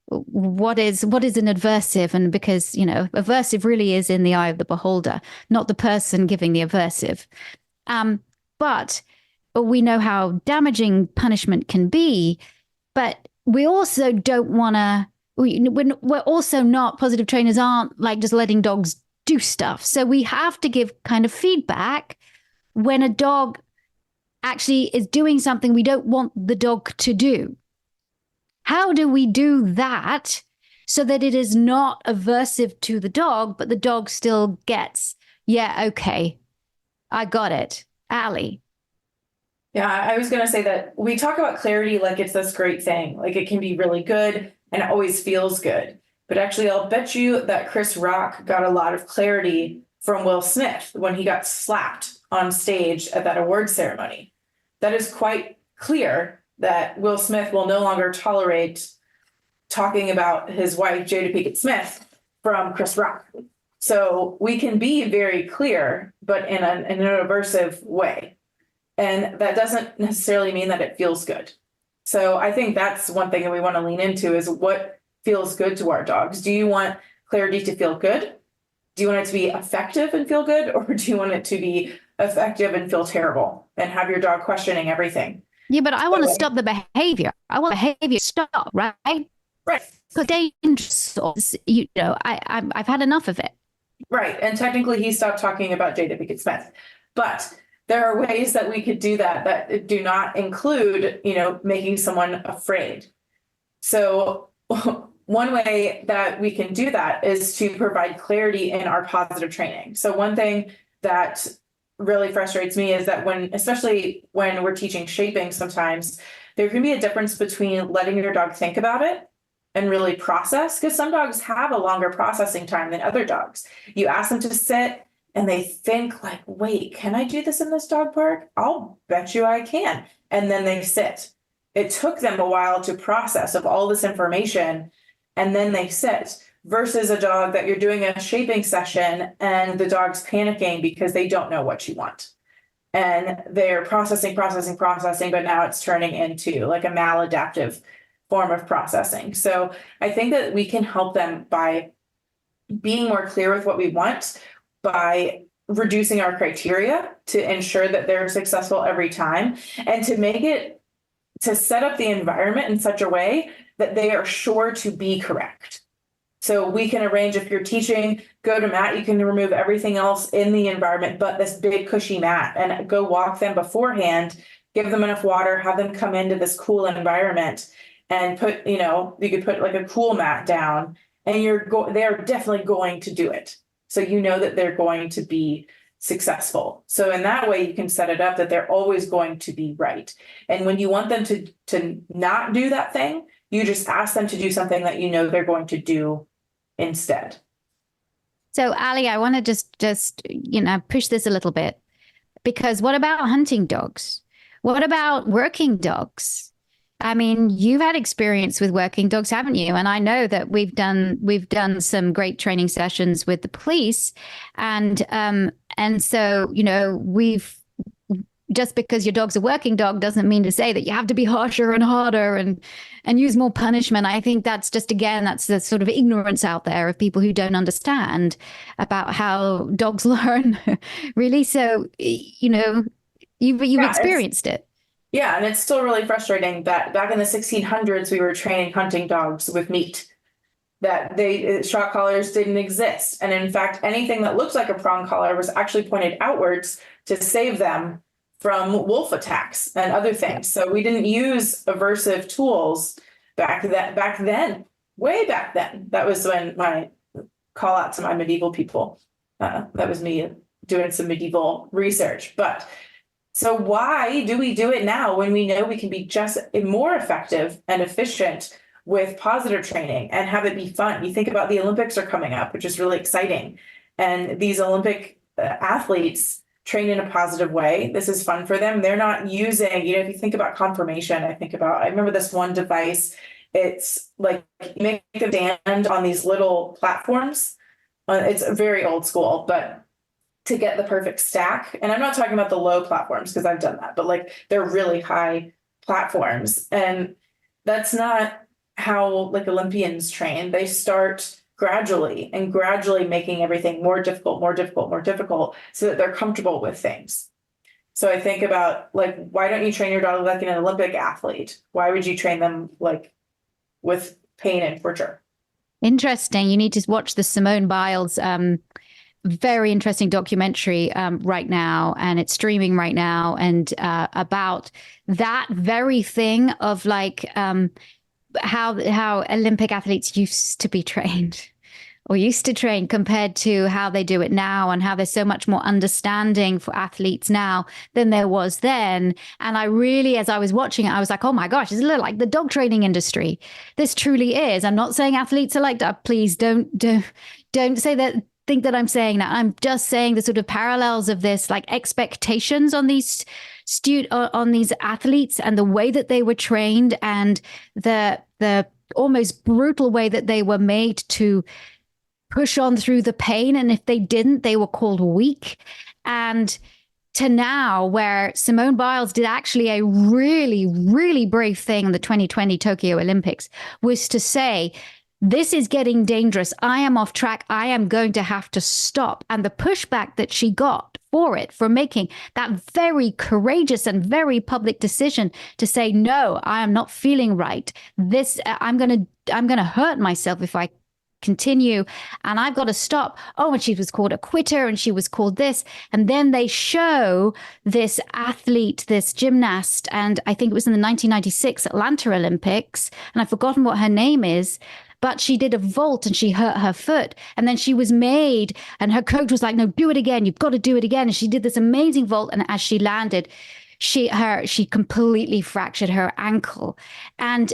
what is an aversive? And because, aversive really is in the eye of the beholder, not the person giving the aversive. But we know how damaging punishment can be, but we also don't want to, we're also not, positive trainers aren't like just letting dogs do stuff. So we have to give kind of feedback when a dog actually is doing something we don't want the dog to do. How do we do that so that it is not aversive to the dog, but the dog still gets, yeah, okay, I got it. Allie. Yeah, I was going to say that we talk about clarity like it's this great thing, like it can be really good and it always feels good. But actually, I'll bet you that Chris Rock got a lot of clarity from Will Smith when he got slapped on stage at that award ceremony. That is quite clear that Will Smith will no longer tolerate talking about his wife, Jada Pinkett Smith, from Chris Rock. So we can be very clear, but in an aversive way. And that doesn't necessarily mean that it feels good. So I think that's one thing that we want to lean into is what feels good to our dogs. Do you want clarity to feel good? Do you want it to be effective and feel good? Or do you want it to be effective and feel terrible and have your dog questioning everything? Yeah, but I want to stop the behavior. I want behavior to stop, right? Right. Because dangerous, I've had enough of it. Right. And technically he stopped talking about Jada Pinkett Smith. But there are ways that we could do that do not include, making someone afraid. So one way that we can do that is to provide clarity in our positive training. So one thing that really frustrates me is that especially when we're teaching shaping, sometimes there can be a difference between letting your dog think about it and really process, because some dogs have a longer processing time than other dogs. You ask them to sit and they think like, wait, can I do this in this dog park? I'll bet you I can. And then they sit. It took them a while to process of all this information, and then they sit, versus a dog that you're doing a shaping session and the dog's panicking because they don't know what you want. And they're processing, but now it's turning into like a maladaptive form of processing. So I think that we can help them by being more clear with what we want, by reducing our criteria to ensure that they're successful every time, and to set up the environment in such a way that they are sure to be correct. So we can arrange, if you're teaching, go to mat, you can remove everything else in the environment but this big cushy mat, and go walk them beforehand, give them enough water, have them come into this cool environment, and you could put like a cool mat down, and they're definitely going to do it. So that they're going to be successful. So in that way, you can set it up that they're always going to be right. And when you want them to not do that thing, you just ask them to do something that they're going to do instead. So Ali, I want to just push this a little bit, because what about hunting dogs? What about working dogs? I mean, you've had experience with working dogs, haven't you? And I know that we've done some great training sessions with the police, and so we've, just because your dog's a working dog doesn't mean to say that you have to be harsher and harder and use more punishment. I think that's just, again, that's the sort of ignorance out there of people who don't understand about how dogs learn, really. So you've experienced it. Yeah, and it's still really frustrating that back in the 1600s, we were training hunting dogs with meat, that shock collars didn't exist. And in fact, anything that looked like a prong collar was actually pointed outwards to save them from wolf attacks and other things. So we didn't use aversive tools back then, way back then. That was when my call out to my medieval people. That was me doing some medieval research. But so why do we do it now when we know we can be just more effective and efficient with positive training and have it be fun? You think about the Olympics are coming up, which is really exciting. And these Olympic athletes train in a positive way. This is fun for them. They're not using, if you think about confirmation, I remember this one device. It's like you make them stand on these little platforms. It's very old school, but to get the perfect stack. And I'm not talking about the low platforms because I've done that, but like they're really high platforms. And that's not how like Olympians train. They start gradually making everything more difficult, so that they're comfortable with things. So I think about like, why don't you train your dog like an Olympic athlete? Why would you train them like with pain and torture? Interesting. You need to watch the Simone Biles very interesting documentary right now, and it's streaming right now, and about that very thing of like how Olympic athletes used to be trained or used to train compared to how they do it now, and how there's so much more understanding for athletes now than there was then. And I really, as I was watching it, I was like, oh my gosh, it's a little like the dog training industry. This truly is. I'm not saying athletes are like that. Please don't say that. Think that I'm saying that. I'm just saying the sort of parallels of this, like expectations on these on these athletes and the way that they were trained, and the almost brutal way that they were made to push on through the pain. And if they didn't, they were called weak. And to now, where Simone Biles did actually a really, really brave thing in the 2020 Tokyo Olympics, was to say, this is getting dangerous. I am off track. I am going to have to stop. And the pushback that she got for it, for making that very courageous and very public decision to say, no, I am not feeling right. I'm going to hurt myself if I continue, and I've got to stop. Oh, and she was called a quitter, and she was called this. And then they show this athlete, this gymnast, and I think it was in the 1996 Atlanta Olympics, and I've forgotten what her name is, but she did a vault and she hurt her foot. And then she was made, and her coach was like, no, do it again. You've got to do it again. And she did this amazing vault. And as she landed, she completely fractured her ankle. And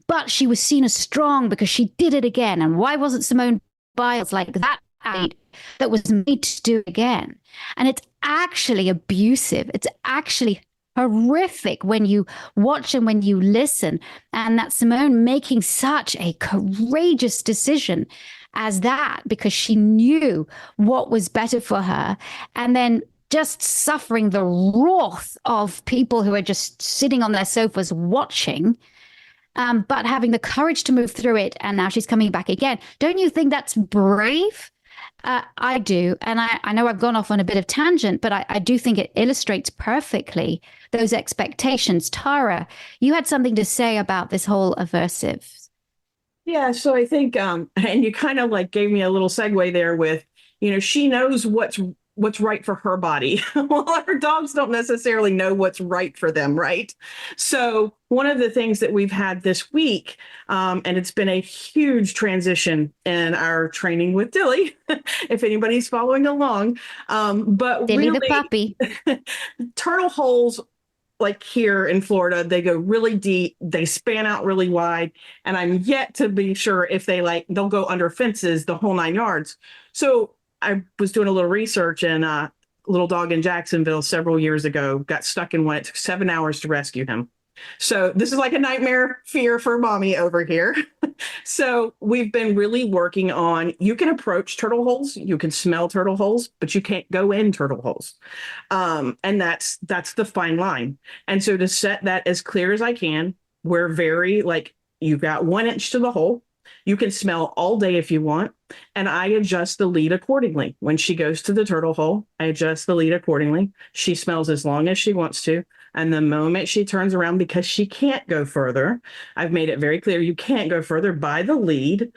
but she was seen as strong because she did it again. And why wasn't Simone Biles like that athlete that was made to do it again? And it's actually abusive. It's actually horrific when you watch and when you listen. And that Simone making such a courageous decision as that, because she knew what was better for her. And then just suffering the wrath of people who are just sitting on their sofas watching, but having the courage to move through it. And now she's coming back again. Don't you think that's brave? I do. And I know I've gone off on a bit of tangent, but I do think it illustrates perfectly those expectations. Tara, you had something to say about this whole aversive. Yeah, so I think, and you kind of like gave me a little segue there with, she knows what's right for her body. Well, our dogs don't necessarily know what's right for them, right? So one of the things that we've had this week, and it's been a huge transition in our training with Dilly, if anybody's following along, but Dilly really, the puppy. turtle holes, like here in Florida, they go really deep, they span out really wide, and I'm yet to be sure if they'll go under fences, the whole 9 yards. So I was doing a little research, and a little dog in Jacksonville several years ago got stuck in one. It took 7 hours to rescue him. So this is like a nightmare fear for mommy over here. So we've been really working on, you can approach turtle holes, you can smell turtle holes, but you can't go in turtle holes. And that's the fine line. And so to set that as clear as I can, we're very you've got 1 inch to the hole. You can smell all day if you want, and I adjust the lead accordingly. When she goes to the turtle hole, I adjust the lead accordingly. She smells as long as she wants to, and the moment she turns around, because she can't go further, I've made it very clear you can't go further by the lead,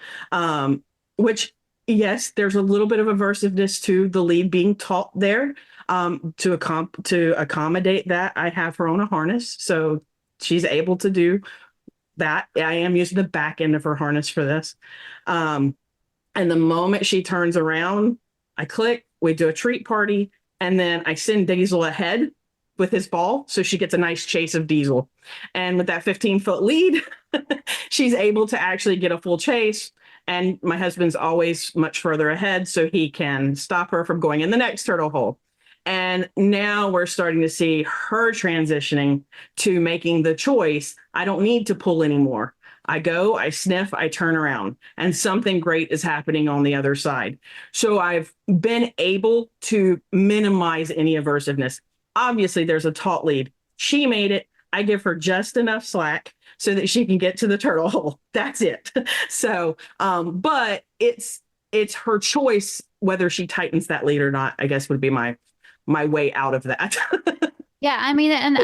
which, yes, there's a little bit of aversiveness to the lead being taut there. To accommodate that, I have her on a harness, so she's able to do that. I am using the back end of her harness for this. And the moment she turns around, I click, we do a treat party, and then I send Diesel ahead with his ball, so she gets a nice chase of Diesel. And with that 15-foot lead, she's able to actually get a full chase. And my husband's always much further ahead, so he can stop her from going in the next turtle hole. And now we're starting to see her transitioning to making the choice. I don't need to pull anymore. I go, I sniff, I turn around, and something great is happening on the other side. So I've been able to minimize any aversiveness. Obviously, there's a taut lead. She made it. I give her just enough slack so that she can get to the turtle hole. That's it. So, but it's her choice whether she tightens that lead or not, I guess would be my way out of that. Yeah, I mean, and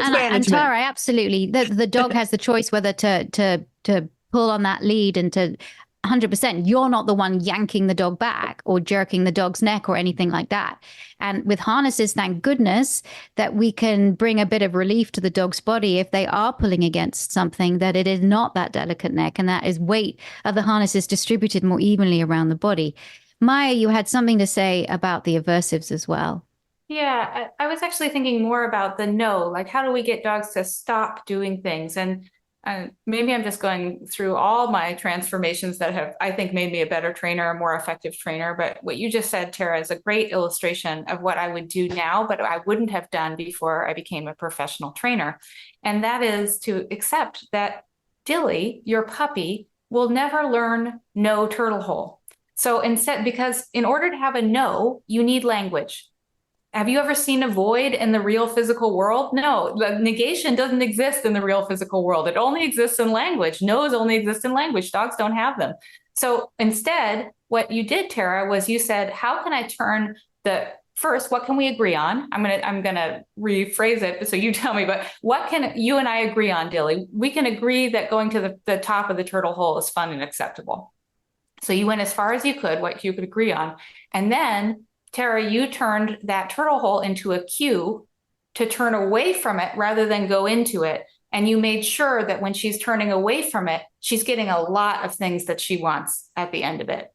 Tara, absolutely. The dog has the choice whether to pull on that lead and to 100%. You're not the one yanking the dog back or jerking the dog's neck or anything like that. And with harnesses, thank goodness that we can bring a bit of relief to the dog's body if they are pulling against something, that it is not that delicate neck, and that is weight of the harness is distributed more evenly around the body. Maya, you had something to say about the aversives as well. Yeah, I was actually thinking more about the no, like how do we get dogs to stop doing things? And maybe I'm just going through all my transformations that have, I think, made me a better trainer, a more effective trainer. But what you just said, Tara, is a great illustration of what I would do now, but I wouldn't have done before I became a professional trainer. And that is to accept that Dilly, your puppy, will never learn no turtle hole. So instead, because in order to have a no, you need language. Have you ever seen a void in the real physical world? No, the negation doesn't exist in the real physical world. It only exists in language. No's only exist in language. Dogs don't have them. So instead, what you did, Tara, was you said, how can I turn first, what can we agree on? I'm gonna rephrase it, so you tell me, but what can you and I agree on, Dilly? We can agree that going to the top of the turtle hole is fun and acceptable. So you went as far as you could, what you could agree on. And then, Tara, you turned that turtle hole into a cue to turn away from it rather than go into it. And you made sure that when she's turning away from it, she's getting a lot of things that she wants at the end of it.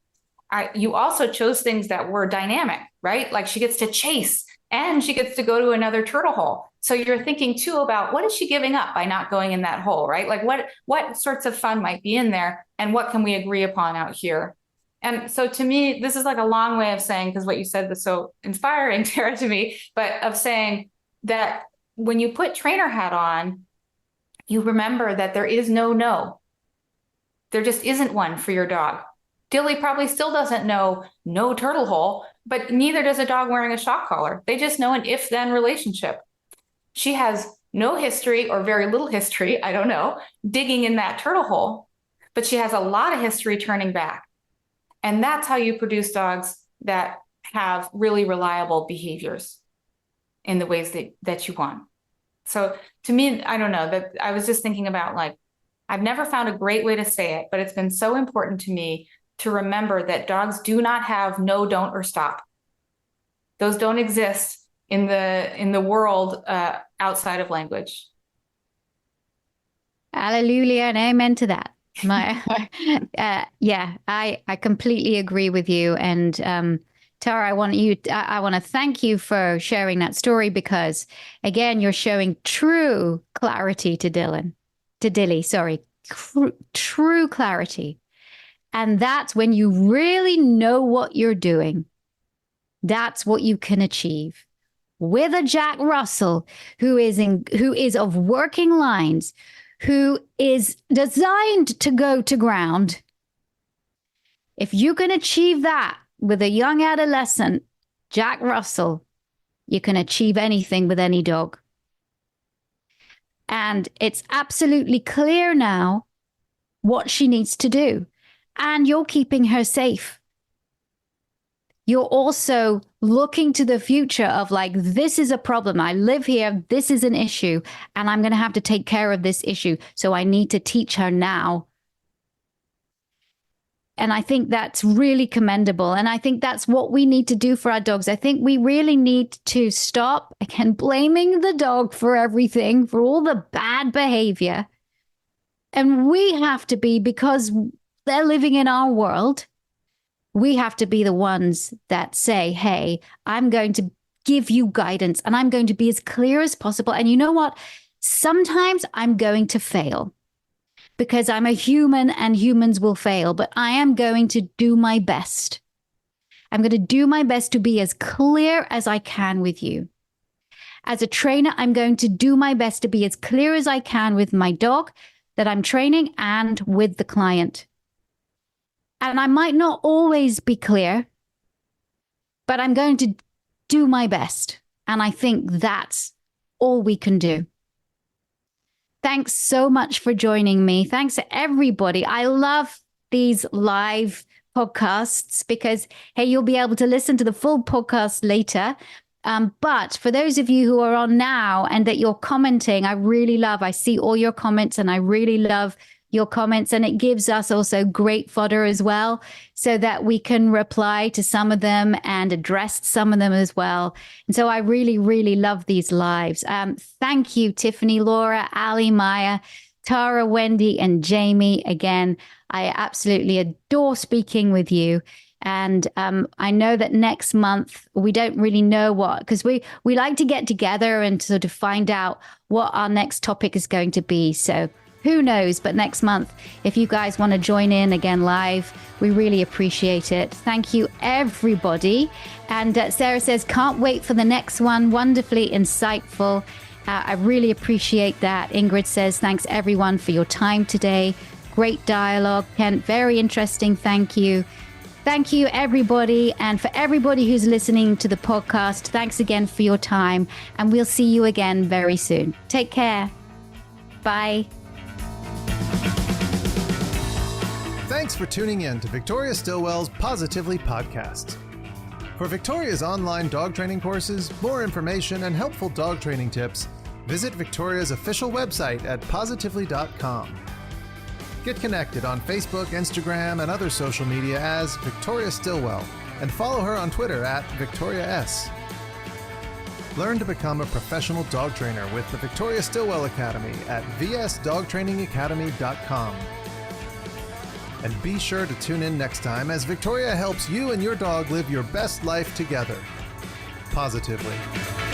You also chose things that were dynamic, right? Like she gets to chase and she gets to go to another turtle hole. So you're thinking too about what is she giving up by not going in that hole, right? Like what sorts of fun might be in there and what can we agree upon out here? And so to me, this is like a long way of saying, because what you said was so inspiring, Tara, to me, but of saying that when you put trainer hat on, you remember that there is no. There just isn't one for your dog. Dilly probably still doesn't know no turtle hole, but neither does a dog wearing a shock collar. They just know an if-then relationship. She has no history or very little history, I don't know, digging in that turtle hole, but she has a lot of history turning back. And that's how you produce dogs that have really reliable behaviors in the ways that you want. So to me, I don't know, that I was just thinking about, like, I've never found a great way to say it, but it's been so important to me to remember that dogs do not have no, don't, or stop. Those don't exist in the world outside of language. Hallelujah and amen to that. Yeah, I completely agree with you. And Tara, I want to thank you for sharing that story, because again, you're showing true clarity to Dilly, sorry, true clarity. And that's when you really know what you're doing. That's what you can achieve. With a Jack Russell who is of working lines, who is designed to go to ground. If you can achieve that with a young adolescent, Jack Russell, you can achieve anything with any dog. And it's absolutely clear now what she needs to do. And you're keeping her safe. You're also looking to the future of, like, this is a problem. I live here. This is an issue. And I'm going to have to take care of this issue. So I need to teach her now. And I think that's really commendable. And I think that's what we need to do for our dogs. I think we really need to stop, again, blaming the dog for everything, for all the bad behavior. And we have to be, because they're living in our world, we have to be the ones that say, hey, I'm going to give you guidance and I'm going to be as clear as possible. And you know what? Sometimes I'm going to fail because I'm a human and humans will fail, but I am going to do my best. I'm going to do my best to be as clear as I can with you. As a trainer, I'm going to do my best to be as clear as I can with my dog that I'm training and with the client. And I might not always be clear, but I'm going to do my best. And I think that's all we can do. Thanks so much for joining me. Thanks to everybody. I love these live podcasts because, hey, you'll be able to listen to the full podcast later. But for those of you who are on now and that you're commenting, I see all your comments and I really love your comments, and it gives us also great fodder as well, so that we can reply to some of them and address some of them as well. And so I really, really love these lives. Thank you, Tiffany, Laura, Ali, Maya, Tara, Wendy, and Jamie. Again, I absolutely adore speaking with you. And I know that next month, we don't really know what, because we like to get together and sort of find out what our next topic is going to be. So who knows? But next month, if you guys want to join in again live, we really appreciate it. Thank you, everybody. And Sarah says, can't wait for the next one. Wonderfully insightful. I really appreciate that. Ingrid says, thanks everyone for your time today. Great dialogue, Kent. Very interesting. Thank you. Thank you, everybody. And for everybody who's listening to the podcast, thanks again for your time. And we'll see you again very soon. Take care. Bye. Thanks for tuning in to Victoria Stilwell's Positively podcast. For Victoria's online dog training courses, more information, and helpful dog training tips, visit Victoria's official website at positively.com. Get connected on Facebook, Instagram, and other social media as Victoria Stilwell, and follow her on Twitter at Victoria S. Learn to become a professional dog trainer with the Victoria Stilwell Academy at vsdogtrainingacademy.com. And be sure to tune in next time as Victoria helps you and your dog live your best life together, positively.